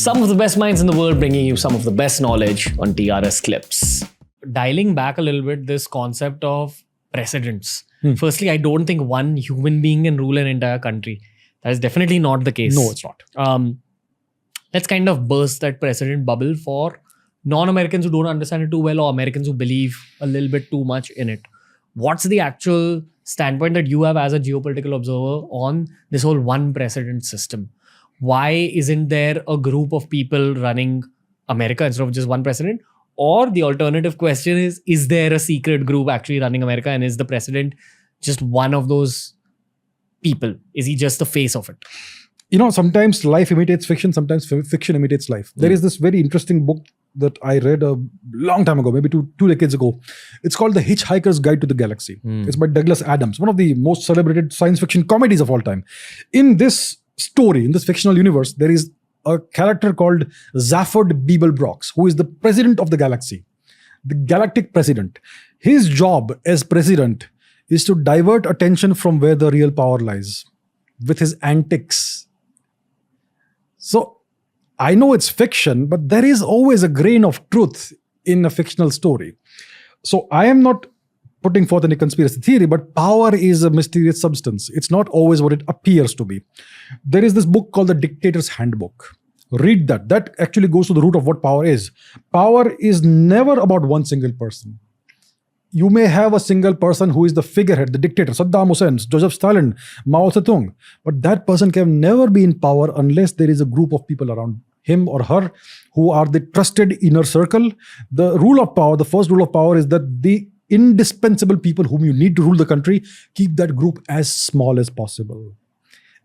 Some of the best minds in the world bringing you some of the best knowledge on TRS Clips. Dialing back a little bit, this concept of precedents. Firstly, I don't think one human being can rule an entire country. That is definitely not the case. No, it's not. Let's kind of burst that precedent bubble for non-Americans who don't understand it too well or Americans who believe a little bit too much in it. What's the actual standpoint that you have as a geopolitical observer on this whole one precedent system? Why isn't there a group of people running America instead of just one president? Or the alternative question is there a secret group actually running America, and is the president just one of those people? Is he just the face of it? You know, sometimes life imitates fiction, sometimes fiction imitates life. There is this very interesting book that I read a long time ago, maybe two decades ago. It's called The Hitchhiker's Guide to the Galaxy. It's by Douglas Adams, one of the most celebrated science fiction comedies of all time. In this story, in this fictional universe, there is a character called Zaphod Beeblebrox, who is the president of the galaxy, the galactic president. His job as president is to divert attention from where the real power lies with his antics. So I know it's fiction, but there is always a grain of truth in a fictional story. So I am not putting forth any conspiracy theory, but power is a mysterious substance. It's not always what it appears to be. There is this book called The Dictator's Handbook. Read that. That actually goes to the root of what power is. Power is never about one single person. You may have a single person who is the figurehead, the dictator, Saddam Hussein, Joseph Stalin, Mao Zedong. But that person can never be in power unless there is a group of people around him or her who are the trusted inner circle. The rule of power, the first rule of power is that the indispensable people whom you need to rule the country, keep that group as small as possible.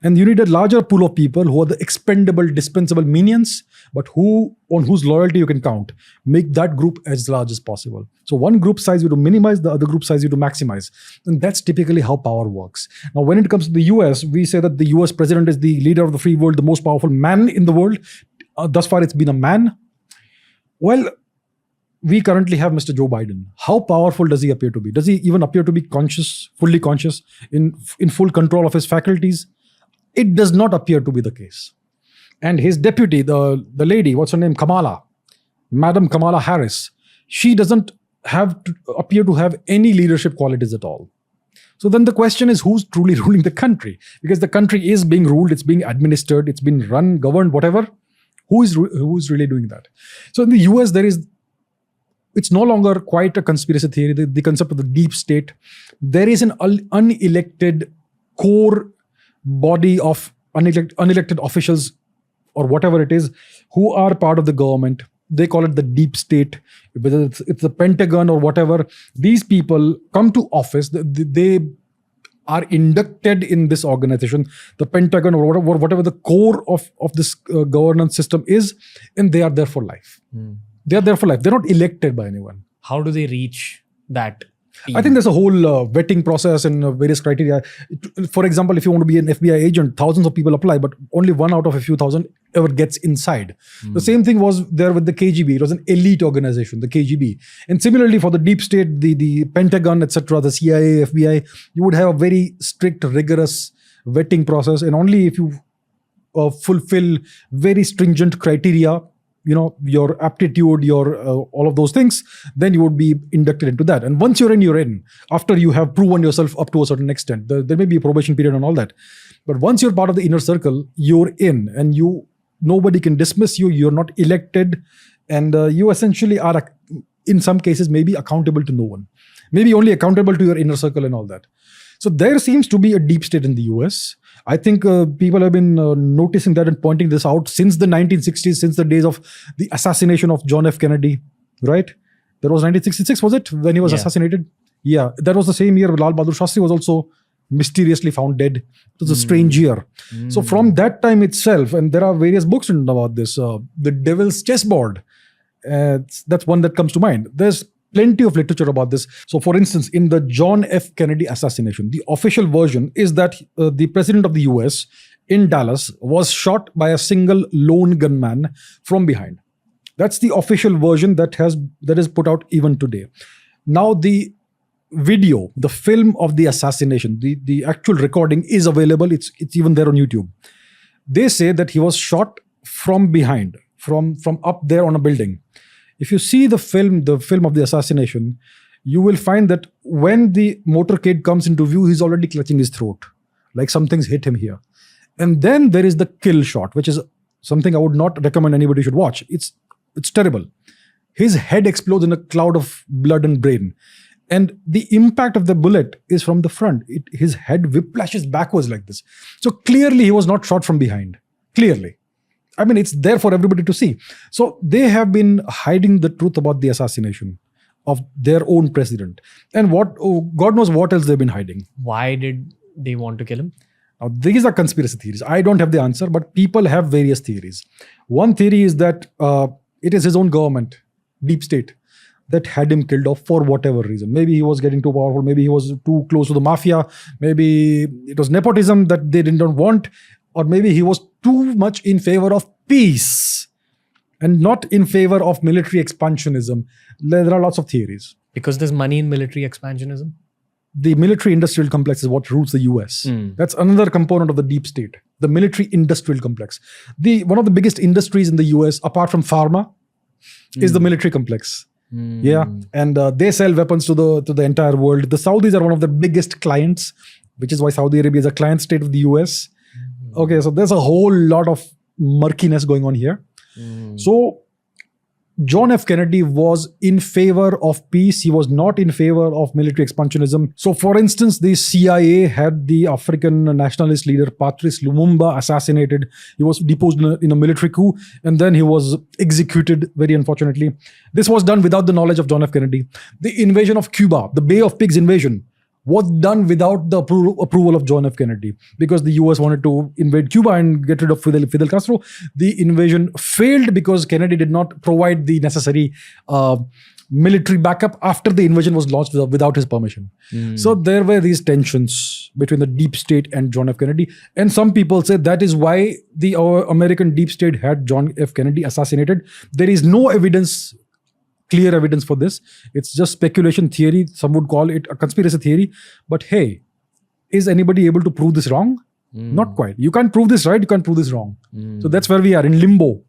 And you need a larger pool of people who are the expendable, dispensable minions, but on whose loyalty you can count. Make that group as large as possible. So one group size you to minimize, the other group size you to maximize. And that's typically how power works. Now, when it comes to the US, we say that the US president is the leader of the free world, the most powerful man in the world. Thus far, it's been a man. Well, we currently have Mr. Joe Biden. How powerful does he appear to be? Does he even appear to be conscious, fully conscious, in full control of his faculties? It does not appear to be the case. And his deputy, the lady, what's her name? Kamala, Madam Kamala Harris, she doesn't appear to have any leadership qualities at all. So then the question is, who's truly ruling the country? Because the country is being ruled, it's being administered, it's been run, governed, whatever. Who is really doing that? So in the US, it's no longer quite a conspiracy theory, the concept of the deep state. There is an unelected core body of unelected officials or whatever it is who are part of the government. They call it the deep state, whether it's the Pentagon or whatever. These people come to office, they are inducted in this organization, the Pentagon or whatever the core of this governance system is, and they are there for life. They are there for life. They're not elected by anyone. How do they reach that team? I think there's a whole vetting process and various criteria. For example, if you want to be an FBI agent, thousands of people apply, but only one out of a few thousand ever gets inside. The same thing was there with the KGB. It was an elite organization, the KGB. And similarly for the deep state, the Pentagon, etc., the CIA, FBI, you would have a very strict, rigorous vetting process. And only if you fulfill very stringent criteria, your aptitude, your all of those things, then you would be inducted into that. And once you're in. After you have proven yourself up to a certain extent, there may be a probation period and all that. But once you're part of the inner circle, you're in, and nobody can dismiss you. You're not elected, and you essentially are, in some cases, maybe accountable to no one. Maybe only accountable to your inner circle and all that. So there seems to be a deep state in the US. I think people have been noticing that and pointing this out since the 1960s, since the days of the assassination of John F. Kennedy, right? That was 1966, was it? When he was assassinated? Yeah, that was the same year Lal Bahadur Shastri was also mysteriously found dead. It was a strange year. So from that time itself, and there are various books written about this, The Devil's Chessboard. That's one that comes to mind. There's plenty of literature about this. So for instance, in the John F. Kennedy assassination, the official version is that the president of the US in Dallas was shot by a single lone gunman from behind. That's the official version that is put out even today. Now the video, the film of the assassination, the actual recording is available. It's even there on YouTube. They say that he was shot from behind. from up there on a building. If you see the film of the assassination, you will find that when the motorcade comes into view, he's already clutching his throat, like something's hit him here. And then there is the kill shot, which is something I would not recommend anybody should watch. It's terrible. His head explodes in a cloud of blood and brain. And the impact of the bullet is from the front. His head whiplashes backwards like this. So clearly he was not shot from behind. Clearly. I mean, it's there for everybody to see. So they have been hiding the truth about the assassination of their own president. And God knows what else they've been hiding. Why did they want to kill him? Now, these are conspiracy theories. I don't have the answer, but people have various theories. One theory is that it is his own government, deep state, that had him killed off for whatever reason. Maybe he was getting too powerful. Maybe he was too close to the mafia. Maybe it was nepotism that they didn't want. Or maybe he was too much in favor of peace and not in favor of military expansionism. There are lots of theories. Because there's money in military expansionism? The military-industrial complex is what rules the US. That's another component of the deep state, the military-industrial complex. One of the biggest industries in the US, apart from pharma, is the military complex. Yeah, and they sell weapons to the entire world. The Saudis are one of the biggest clients, which is why Saudi Arabia is a client state of the US. Okay, so there's a whole lot of murkiness going on here. So John F. Kennedy was in favor of peace. He was not in favor of military expansionism. So, for instance, the CIA had the African nationalist leader Patrice Lumumba assassinated. He was deposed in a military coup, and then he was executed, very unfortunately. This was done without the knowledge of John F. Kennedy. The invasion of Cuba, the Bay of Pigs invasion, was done without the approval of John F. Kennedy, because the US wanted to invade Cuba and get rid of Fidel Castro. The invasion failed because Kennedy did not provide the necessary military backup after the invasion was launched without his permission. So there were these tensions between the deep state and John F. Kennedy. And some people say that is why the American deep state had John F. Kennedy assassinated. There is no evidence, clear evidence for this. It's just speculation, theory. Some would call it a conspiracy theory. But hey, is anybody able to prove this wrong? Not quite. You can't prove this right, you can't prove this wrong. So that's where we are, in limbo.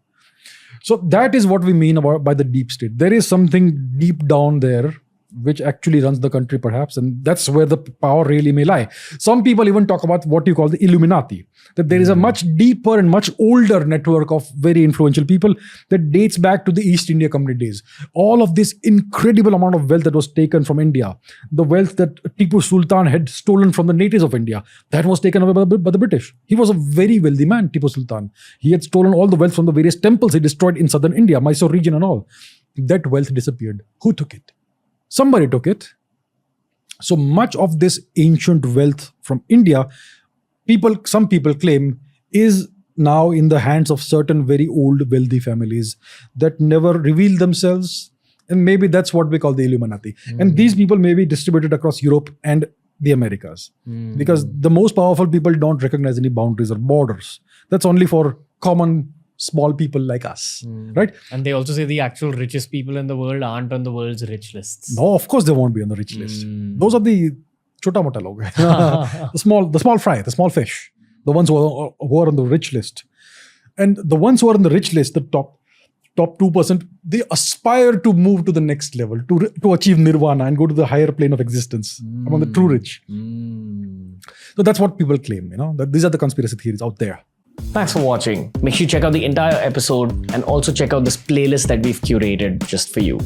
So that is what we mean by the deep state. There is something deep down there which actually runs the country, perhaps, and that's where the power really may lie. Some people even talk about what you call the Illuminati, that there is a much deeper and much older network of very influential people that dates back to the East India Company days. All of this incredible amount of wealth that was taken from India, the wealth that Tipu Sultan had stolen from the natives of India, that was taken away by the British. He was a very wealthy man, Tipu Sultan. He had stolen all the wealth from the various temples he destroyed in southern India, Mysore region and all. That wealth disappeared. Who took it? Somebody took it. So much of this ancient wealth from India, some people claim, is now in the hands of certain very old wealthy families that never reveal themselves. And maybe that's what we call the Illuminati. And these people may be distributed across Europe and the Americas. Because the most powerful people don't recognize any boundaries or borders. That's only for common small people like us, right? And they also say the actual richest people in the world aren't on the world's rich lists. No, of course they won't be on the rich list. Those are the chota mota log, the small fry, the small fish, the ones who are on the rich list. And the ones who are on the rich list, the top 2%, they aspire to move to the next level, to achieve nirvana and go to the higher plane of existence among the true rich. So that's what people claim, that these are the conspiracy theories out there. Thanks for watching. Make sure you check out the entire episode and also check out this playlist that we've curated just for you.